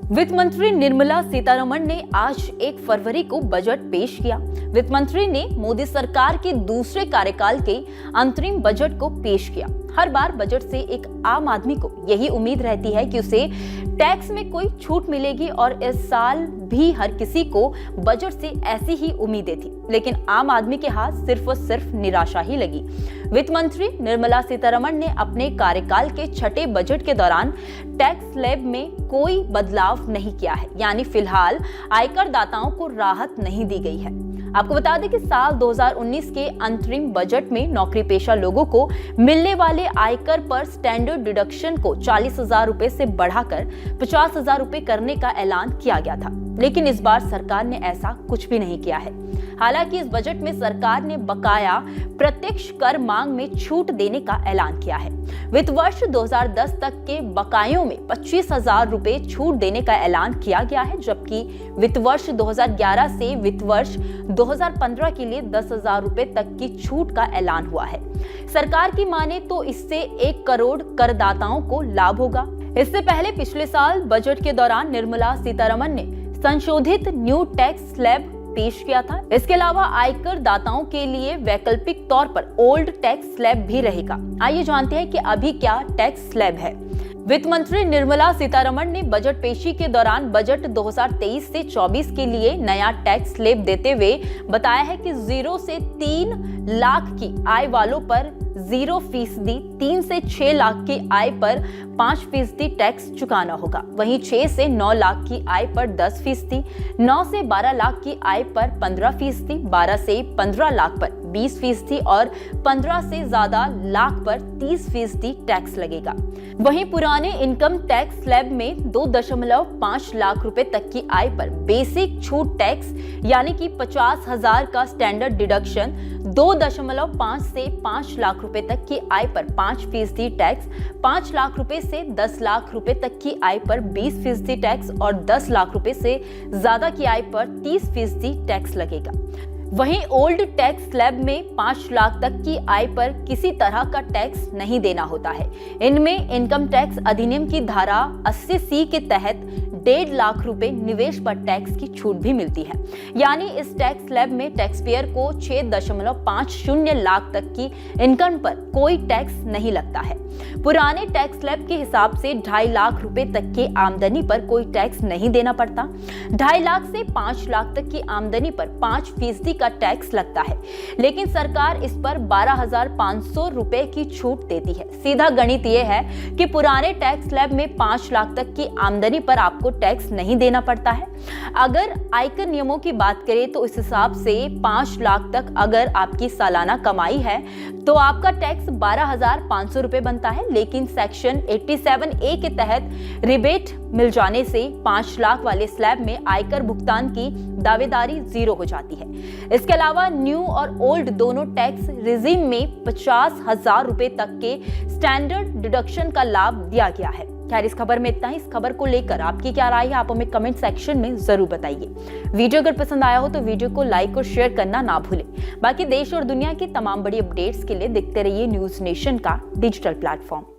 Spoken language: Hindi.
वित्त मंत्री निर्मला सीतारमण ने आज 1 फरवरी को बजट पेश किया। वित्त मंत्री ने मोदी सरकार के दूसरे कार्यकाल के अंतरिम बजट को पेश किया। हर बार बजट से एक आम आदमी को यही उम्मीद रहती है कि उसे टैक्स में कोई छूट मिलेगी और इस साल भी हर किसी को बजट से ऐसी ही उम्मीदें थी, लेकिन आम आदमी के हाथ सिर्फ और सिर्फ निराशा ही लगी। वित्त मंत्री निर्मला सीतारमण ने अपने कार्यकाल के छठे बजट के दौरान टैक्स स्लैब में कोई बदलाव नहीं किया है, यानी फिलहाल आयकर दाताओं को राहत नहीं दी गई है। आपको बता दें कि साल 2019 के अंतरिम बजट में नौकरी पेशा लोगों को मिलने वाले आयकर पर स्टैंडर्ड डिडक्शन को 40,000 रुपए से बढ़ाकर 50,000 रुपए करने का ऐलान किया गया था, लेकिन इस बार सरकार ने ऐसा कुछ भी नहीं किया है। हालांकि इस बजट में सरकार ने बकाया प्रत्यक्ष कर मांग में छूट देने का ऐलान किया है। वित्त वर्ष 2010 तक के बकायों में 25,000 रुपए छूट देने का ऐलान किया गया है, जबकि वित्त वर्ष 2011 से वित्त वर्ष 2015 के लिए 10,000 रुपए तक की छूट का ऐलान हुआ है। सरकार की माने तो इससे 1 करोड़ करदाताओं को लाभ होगा। इससे पहले पिछले साल बजट के दौरान निर्मला सीतारमण ने संशोधित न्यू टैक्स स्लैब पेश किया था। इसके अलावा आयकर दाताओं के लिए वैकल्पिक तौर पर ओल्ड टैक्स स्लैब भी रहेगा। आइए जानते हैं कि अभी क्या टैक्स स्लैब है। वित्त मंत्री निर्मला सीतारमण ने बजट पेशी के दौरान बजट 2023 से 24 के लिए नया टैक्स स्लैब देते हुए बताया है कि 0 से 3 लाख की आय वालों पर 0%, 3 से 6 लाख की आय पर 5% टैक्स चुकाना होगा। वहीं 6 से 9 लाख की आय पर 10%, 9 से 12 लाख की आय पर 15%, 12 से 15 लाख पर 20% और 15 से ज्यादा लाख पर 30% टैक्स लगेगा। वहीं पुराने इनकम टैक्स स्लैब में 2.5 लाख रुपए तक की आय पर बेसिक छूट टैक्स यानी कि 50,000 का स्टैंडर्ड डिडक्शन, 2.5 से 5 लाख रुपए तक की आय पर 5% टैक्स, 5 लाख रुपए से 10 लाख रुपए तक की आय पर 20% टैक्स और 10 लाख रुपए से ज्यादा की आय पर 30% टैक्स लगेगा। वहीं ओल्ड टैक्स स्लैब में 5 लाख तक की आय पर किसी तरह का टैक्स नहीं देना होता है। इनमें इनकम टैक्स अधिनियम की धारा 80C के तहत 1.5 लाख रुपए निवेश पर टैक्स की छूट भी मिलती है, यानी इस टैक्स स्लैब में टैक्स पेयर को 6.50 लाख तक की इनकम पर कोई टैक्स नहीं लगता है। पुराने टैक्स स्लैब के हिसाब से 2.5 लाख रुपए तक की आमदनी पर कोई टैक्स नहीं देना पड़ता। 2.5 लाख से 5 लाख तक की आमदनी पर 5% का टैक्स लगता है, लेकिन सरकार इस पर 12,500 रुपए की छूट देती है। सीधा गणित यह है कि पुराने टैक्स स्लैब में 5 लाख तक की आमदनी पर आपको टैक्स नहीं देना पड़ता है। अगर आयकर नियमों की बात करें तो इस हिसाब से 5 लाख तक अगर आपकी सालाना कमाई है तो आपका टैक्स 12,500 रुपए बनता है, लेकिन सेक्शन 87A के तहत रिबेट मिल जाने से 5 लाख वाले स्लैब में आयकर भुगतान की दावेदारी 0 हो जाती है। इसके अलावा न्यू और ओल्ड दोनों टैक्स रिजीम में 50,000 रुपए तक के स्टैंडर्ड डिडक्शन का लाभ दिया गया है। खैर, इस खबर में इतना ही। इस खबर को लेकर आपकी क्या राय है, आप हमें कमेंट सेक्शन में जरूर बताइए। वीडियो अगर पसंद आया हो तो वीडियो को लाइक और शेयर करना ना भूलें। बाकी देश और दुनिया की तमाम बड़ी अपडेट्स के लिए देखते रहिए न्यूज नेशन का डिजिटल प्लेटफॉर्म।